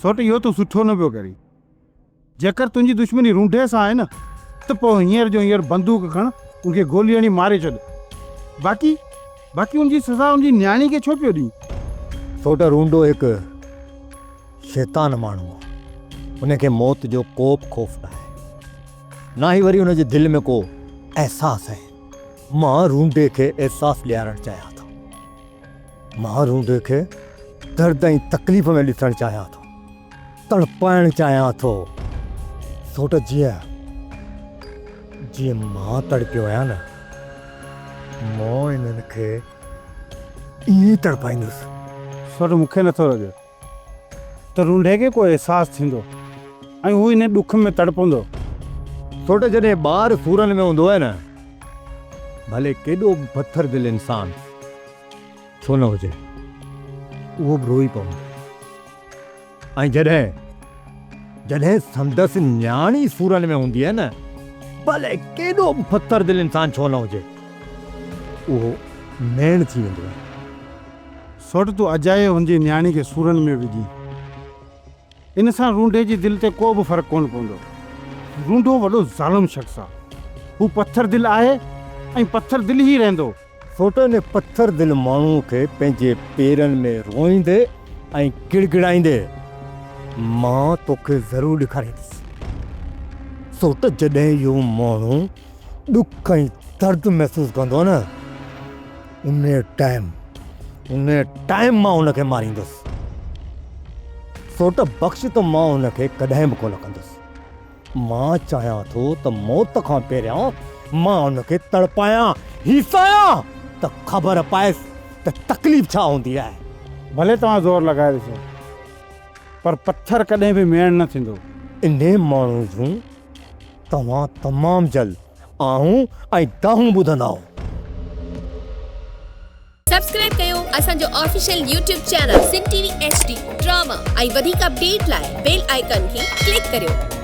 सोट इहो तूं सुठो न पियो करी। जेकर तुंहिंजी दुश्मनी रूंढे सां आहे न त पोइ हींअर जो हींअर बंदूक खण उनखे गोली हणी मारे छॾ। बाक़ी उनजी सज़ा उनजी न्याणी खे छो पियो ॾीं? सोट रूंडो हिकु शैतान माण्हू आहे, उनखे मौत जो को बि ख़ौफ़ न आहे, ना ई वरी उनजे दिलि में को एहसासु आहे। मां रूंडे खे एहसासु ॾियारणु चाहियां थो। मां रूंडे खे दर्द ऐं तकलीफ़ में ॾिसणु चाहियां थो, तड़पाइणु चाहियां थो। सोट जीअं मां तड़पियो आहियां न, मां इन्हनि खे ईअं तड़पाईंदुसि। सोट मूंखे नथो लॻे त रूंढे खे को अहसासु थींदो ऐं हू इन ॾुख में तड़पंदो। सोट जॾहिं ॿार सूरनि में हूंदो आहे न, भले केॾो बि पथर दिलि इंसान छो न हुजे, उहो बि रोई पवंदो। ऐं जॾहिं संदसि न्याणी सूरनि में हूंदी आहे न, भले केॾो बि पथर दिलि इंसान छो न हुजे, उहो नैण थी वेंदो आहे। सोट तूं अजाए हुनजी न्याणी खे सूरनि में विझी, इन सां रूंढे जी दिलि ते को बि फ़र्क़ु कोन पवंदो। रूंढो वॾो ज़ालिम शख़्स आहे, हू पथर दिलि आहे ऐं पथर दिलि ई रहंदो। सोट ने पथर दिलि माण्हू खे पंहिंजे पेरनि में रोईंदे ऐं किड़किड़ाईंदे मां तोखे ज़रूरु ॾेखारींदुसि। सोट जॾहिं इहो माण्हू ॾुख ऐं दर्द महसूसु कंदो न, उन टाइम मां हुनखे मारींदुसि। सोट बख़्श त मां हुनखे कॾहिं बि कोन कंदुसि। मां चाहियां थो त मौत खां पहिरियां मां हुनखे तड़पायां, हीसायां, त ख़बर पाएसि त तकलीफ़ छा हूंदी आहे। भले तव्हां ज़ोर लॻाए ॾिसो, पर पत्थर कॾहिं बि मेण न थींदो। इन माण्हू जूं तव्हां तमामु जल्द आहूं ऐं दाहूं ॿुधंदव। सब्सक्राइब कयो असांजो official YouTube channel Singh TV HD drama ऐं वधीक अपडेट लाइ बेल आइकन खे क्लिक करियो।